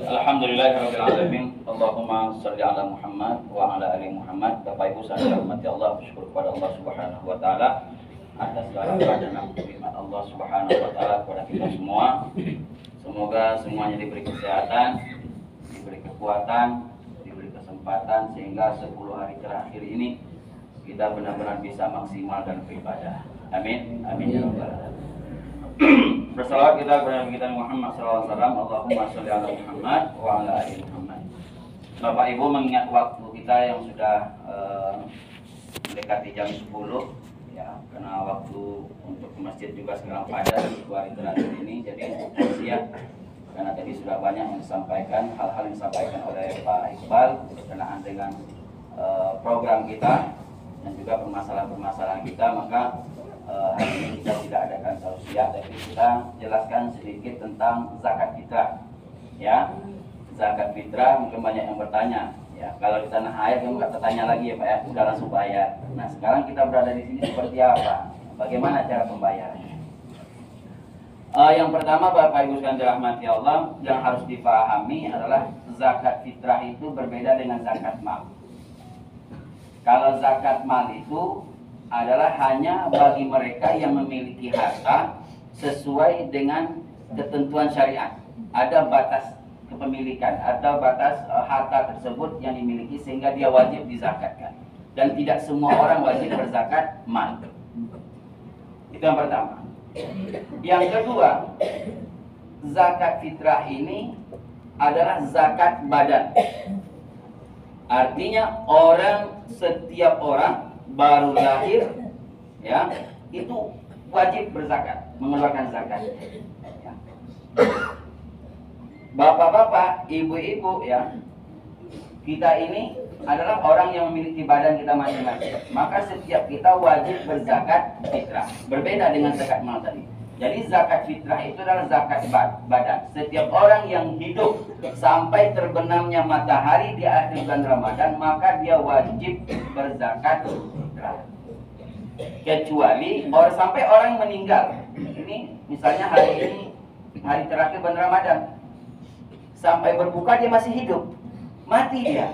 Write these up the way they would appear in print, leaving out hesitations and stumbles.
Alhamdulillahirrahmanirrahim. Allahumma sholli ala Muhammad wa ala ali Muhammad. Bapak Ibu saya hormati Allah, bersyukur kepada Allah Subhanahu wa taala atas segala dan nikmat Allah Subhanahu wa taala kepada kita semua. Semoga semuanya diberi kesehatan, diberi kekuatan, diberi kesempatan sehingga 10 hari terakhir ini kita benar-benar bisa maksimal dan beribadah. Amin. Amin ya rabbal alamin. Bersalawat kita kepada Nabi kita Muhammad SAW. Allahumma sholli ala Muhammad wa ala ali Muhammad. Bapak Ibu mengingat waktu kita yang sudah mendekati jam 10 ya, karena waktu untuk ke masjid juga sekarang padat di hari terakhir ini. Jadi siap karena tadi sudah banyak yang disampaikan, hal-hal yang disampaikan oleh Pak Iqbal berkenaan dengan program kita dan juga permasalahan-permasalahan kita, maka hari ini kita tidak adakan tausiah, tapi kita jelaskan sedikit tentang zakat fitrah. Ya, zakat fitrah mungkin banyak yang bertanya. Ya, kalau di tanah air kamu nggak bertanya lagi ya Pak ya, udah langsung bayar. Nah sekarang kita berada di sini seperti apa? Bagaimana cara pembayarannya? Yang pertama Bapak Ibu sekalian dirahmati Allah, yang harus dipahami adalah zakat fitrah itu berbeda dengan zakat mal. Kalau zakat mal itu adalah hanya bagi mereka yang memiliki harta sesuai dengan ketentuan syariat. Ada batas kepemilikan, ada batas harta tersebut yang dimiliki sehingga dia wajib dizakatkan. Dan tidak semua orang wajib berzakat mal. Itu yang pertama. Yang kedua, zakat fitrah ini adalah zakat badan. Artinya setiap orang baru lahir ya itu wajib berzakat, mengeluarkan zakat ya. Bapak-bapak, ibu-ibu ya, kita ini adalah orang yang memiliki badan kita masing-masing, maka setiap kita wajib berzakat fitrah. Berbeda dengan zakat mal tadi. Jadi zakat fitrah itu adalah zakat badan. Setiap orang yang hidup sampai terbenamnya matahari di akhir bulan Ramadan, maka dia wajib berzakat fitrah. Kecuali sampai orang yang meninggal. Ini misalnya hari ini hari terakhir bulan Ramadan, sampai berbuka dia masih hidup, mati dia.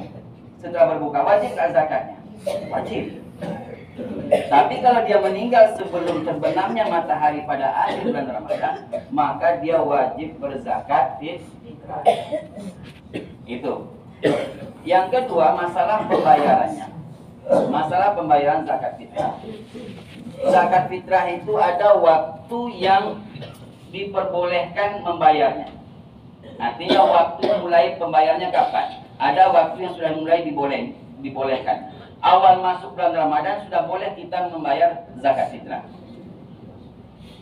Setelah berbuka wajib nggak zakatnya? Wajib. Tapi kalau dia meninggal sebelum terbenamnya matahari pada akhir bulan Ramadan, maka dia wajib berzakat fitrah. Itu. Yang kedua, masalah pembayarannya. Masalah pembayaran zakat fitrah. Zakat fitrah itu ada waktu yang diperbolehkan membayarnya. Artinya waktu mulai pembayarnya kapan? Ada waktu yang sudah mulai dibolehkan. Awal masuk bulan Ramadan sudah boleh kita membayar zakat fitrah.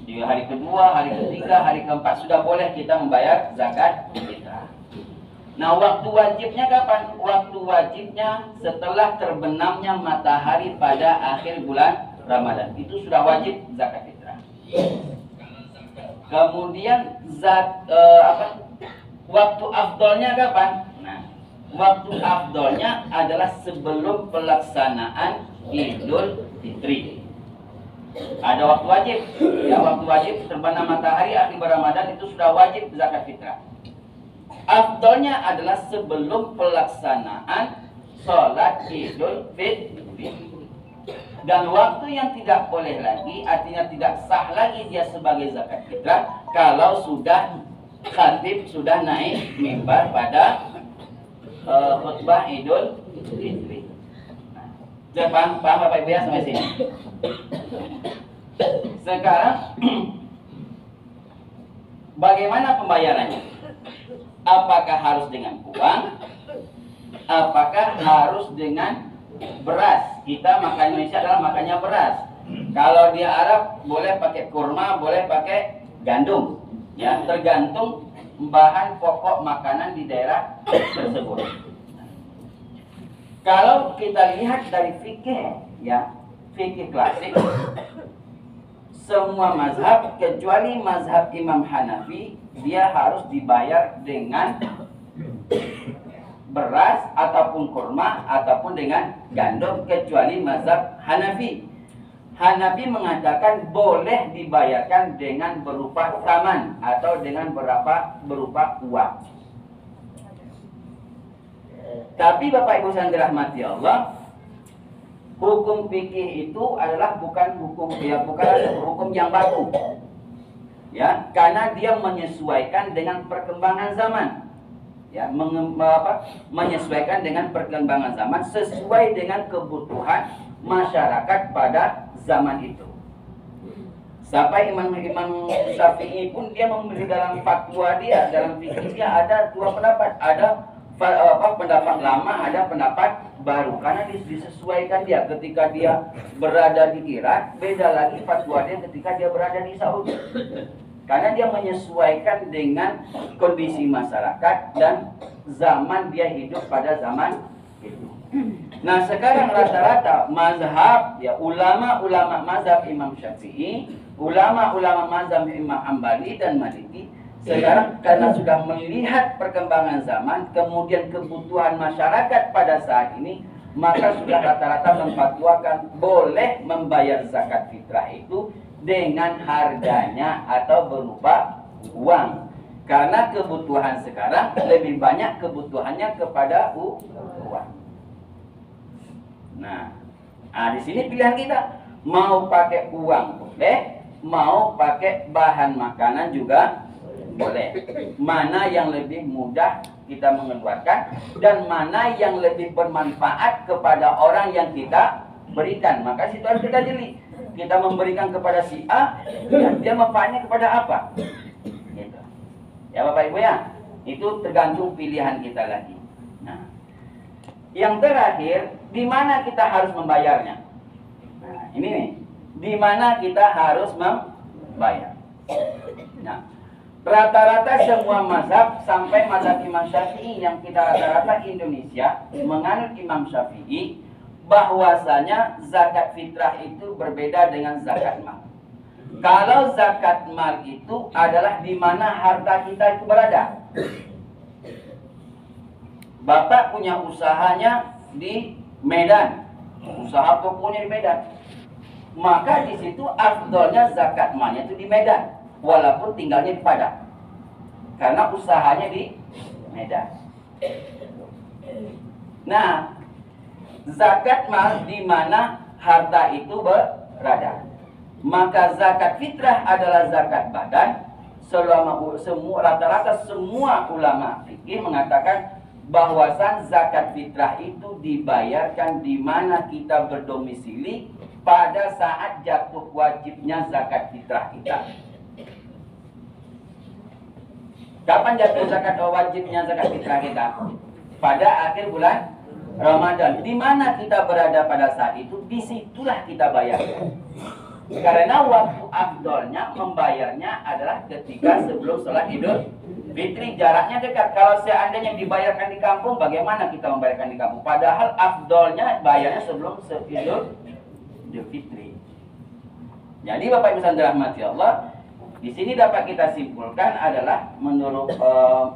Di hari kedua, hari ketiga, hari keempat sudah boleh kita membayar zakat fitrah. Nah, waktu wajibnya kapan? Waktu wajibnya setelah terbenamnya matahari pada akhir bulan Ramadan. Itu sudah wajib zakat fitrah. Kemudian waktu afdolnya kapan? Waktu afdolnya adalah sebelum pelaksanaan Idul Fitri. Ada waktu wajib. Ya, waktu wajib terbenam matahari akhir Ramadan itu sudah wajib zakat fitrah. Afdolnya adalah sebelum pelaksanaan sholat Idul Fitri. Dan waktu yang tidak boleh lagi, artinya tidak sah lagi dia sebagai zakat fitrah kalau sudah khatib sudah naik mimbar pada khutbah Idul Fitri. Sudah paham Bapak Ibu ya sampai sini? Sekarang bagaimana pembayarannya? Apakah harus dengan uang? Apakah harus dengan beras? Kita makan Indonesia adalah makannya beras. Kalau di Arab boleh pakai kurma, boleh pakai gandum. Ya, tergantung bahan pokok makanan di daerah tersebut. Kalau kita lihat dari fikih, ya, fikih klasik, semua mazhab kecuali mazhab Imam Hanafi, dia harus dibayar dengan beras ataupun kurma ataupun dengan gandum, kecuali mazhab Hanafi. Hanafi mengatakan boleh dibayarkan dengan berupa taman atau dengan berupa uang. Tapi Bapak Ibu yang dirahmati Allah, hukum fikih itu adalah bukan hukum yang baku. Ya, karena dia menyesuaikan dengan perkembangan zaman. Ya, menyesuaikan dengan perkembangan zaman sesuai dengan kebutuhan masyarakat pada zaman itu. Sampai Imam Syafi'i pun dia memberi dalam fatwa dia, dalam fikihnya ada dua pendapat, ada pendapat lama, ada pendapat baru, karena disesuaikan dia ketika dia berada di Irak, beda lagi fatwa dia ketika dia berada di Saudi. Karena dia menyesuaikan dengan kondisi masyarakat dan zaman dia hidup pada zaman itu. Nah, sekarang rata-rata mazhab, ya, ulama-ulama mazhab Imam Syafi'i, ulama-ulama mazhab Imam Hambali dan Maliki, sekarang karena sudah melihat perkembangan zaman, kemudian kebutuhan masyarakat pada saat ini, maka sudah rata-rata memfatwakan boleh membayar zakat fitrah itu dengan harganya atau berupa uang. Karena kebutuhan sekarang lebih banyak kebutuhannya kepada uang. Nah, di sini pilihan kita, mau pakai uang boleh, mau pakai bahan makanan juga boleh. Mana yang lebih mudah kita mengeluarkan dan mana yang lebih bermanfaat kepada orang yang kita berikan. Maka situ harus kita jeli. Kita memberikan kepada si A, dia manfaatnya kepada apa? Gitu. Ya Bapak Ibu ya, itu tergantung pilihan kita lagi. Nah, yang terakhir, di mana kita harus membayarnya? Nah, ini nih, di mana kita harus membayar? Nah, rata-rata semua mazhab sampai mazhab Imam Syafi'i yang kita rata-rata Indonesia menganut Imam Syafi'i, bahwasanya zakat fitrah itu berbeda dengan zakat mal. Kalau zakat mal itu adalah di mana harta kita itu berada. Bapak punya usahanya di Medan, usaha tokonya di Medan, maka di situ afdolnya zakat malnya itu di Medan, walaupun tinggalnya di Padang, karena usahanya di Medan. Nah, zakat mal di mana harta itu berada. Maka zakat fitrah adalah zakat badan. Rata-rata semua ulama fikih mengatakan bahwasan zakat fitrah itu dibayarkan di mana kita berdomisili pada saat jatuh wajibnya zakat fitrah kita. Kapan jatuh zakat wajibnya zakat fitrah kita? Pada akhir bulan Ramadan. Di mana kita berada pada saat itu, disitulah kita bayar. Karena waktu afdolnya membayarnya adalah ketika sebelum sholat Idul Fitri, jaraknya dekat. Kalau seandainya dibayarkan di kampung, bagaimana kita membayarkan di kampung? Padahal afdolnya bayarnya sebelum Idul Fitri. Jadi Bapak Ibu yang dirahmati Allah, di sini dapat kita simpulkan adalah menurut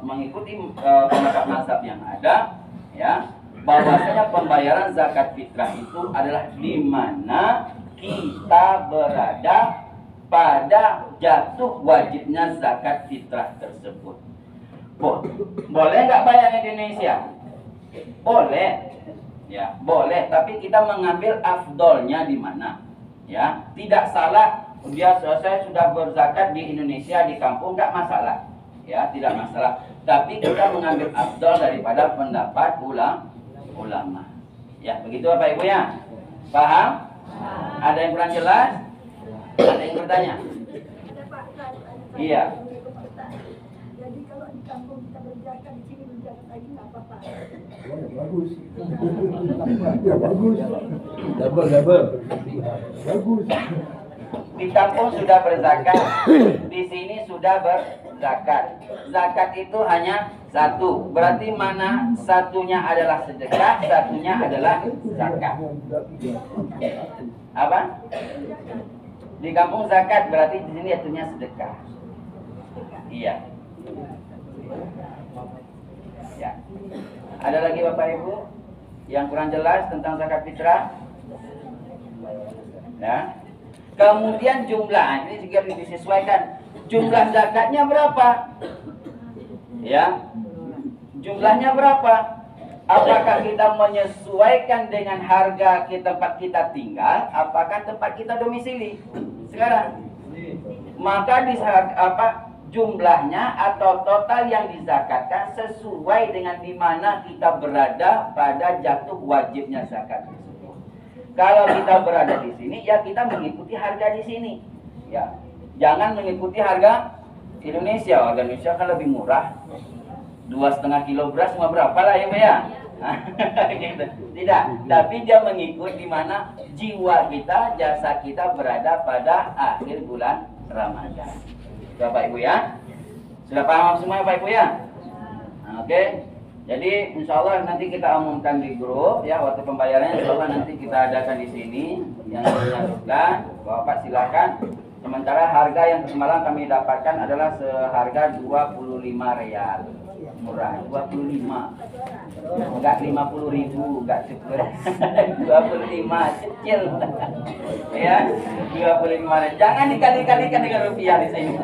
mengikuti pendapat mazhab yang ada, ya, bahwasanya pembayaran zakat fitrah itu adalah di mana kita berada pada jatuh wajibnya zakat fitrah tersebut. Boleh nggak bayar di Indonesia? Boleh, ya boleh. Tapi kita mengambil afdolnya di mana, ya. Tidak salah. Saya sudah berzakat di Indonesia di kampung, nggak masalah, ya, tidak masalah. Tapi kita mengambil afdol daripada pendapat ulama. Ya, begitu Bapak Ibu ya. Paham? Ada yang kurang jelas? Ada yang bertanya? Iya. Jadi kalau di kampung kita berzakat, di sini berzakat lagi nggak apa-apa. Bagus. Ya bagus. Double. Bagus. Di kampung sudah berzakat, di sini sudah berzakat. Zakat itu hanya satu. Berarti mana satunya adalah sedekah, satunya adalah zakat. Apa? Di kampung zakat, berarti di sini satunya sedekah. Iya. Ya. Ada lagi Bapak Ibu yang kurang jelas tentang zakat fitrah? Ya. Kemudian jumlah, ini juga disesuaikan. Jumlah zakatnya berapa? Ya, jumlahnya berapa? Apakah kita menyesuaikan dengan harga tempat kita tinggal? Apakah tempat kita domisili sekarang? Maka di jumlahnya atau total yang dizakatkan sesuai dengan di mana kita berada pada jatuh wajibnya zakat tersebut. Kalau kita berada di sini, ya kita mengikuti harga di sini. Ya, jangan mengikuti harga Indonesia. Harga Indonesia kan lebih murah. 2,5 kilo beras cuma berapa lah ya, Pak ya? Gitu. Tidak, tapi dia mengikut di mana jiwa kita, jasa kita berada pada akhir bulan Ramadan. Bapak Ibu ya, sudah paham semua Bapak Ibu ya? Oke. Jadi insya Allah nanti kita umumkan di grup ya, waktu pembayarannya insya Allah nanti kita adakan di sini yang menyatukan. Bapak silakan. Sementara harga yang semalam kami dapatkan adalah seharga 25 real. Murah, 25. Enggak 50.000, enggak cukup. 25 kecil. Ya, 25. Jangan dikali-kalikan dengan rupiah di sini.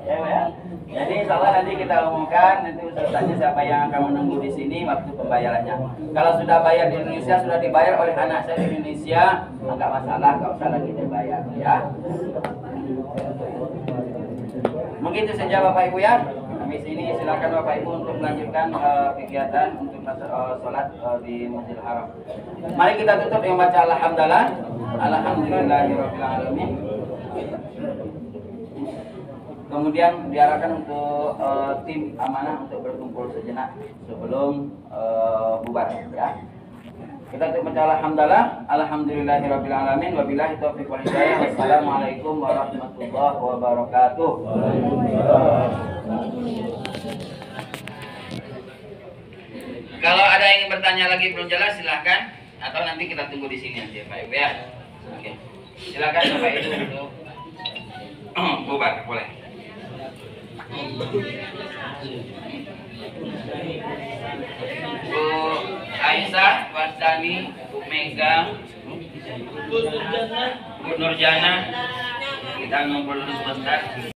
Ya. Jadi insya Allah nanti kita umumkan, nanti ustaznya siapa yang akan menunggu di sini waktu pembayarannya. Kalau sudah bayar di Indonesia, sudah dibayar oleh anak saya di Indonesia, enggak masalah, enggak usah lagi dibayar ya. Mungkin itu saja Bapak Ibu ya. Habis ini silakan Bapak Ibu untuk melanjutkan kegiatan untuk sholat di Masjidil Haram. Mari kita tutup dengan baca alhamdulillah. Alhamdulillahirabbil alamin. Kemudian diarahkan untuk tim amanah untuk berkumpul sejenak sebelum bubar ya. Kita untuk baca alhamdulillah. Alhamdulillahirabbil alamin wabillahi taufiq wal hidayah. Wassalamualaikum warahmatullahi wabarakatuh. Kalau ada yang ingin bertanya lagi belum jelas silahkan, atau nanti kita tunggu di sini aja Pak Ibu ya. Oke. Silakan Bapak Ibu untuk bubar boleh. Bu Aisyah, Wasdani, Bu Mega, Bu Nurjana, kita ngobrol dulu sebentar.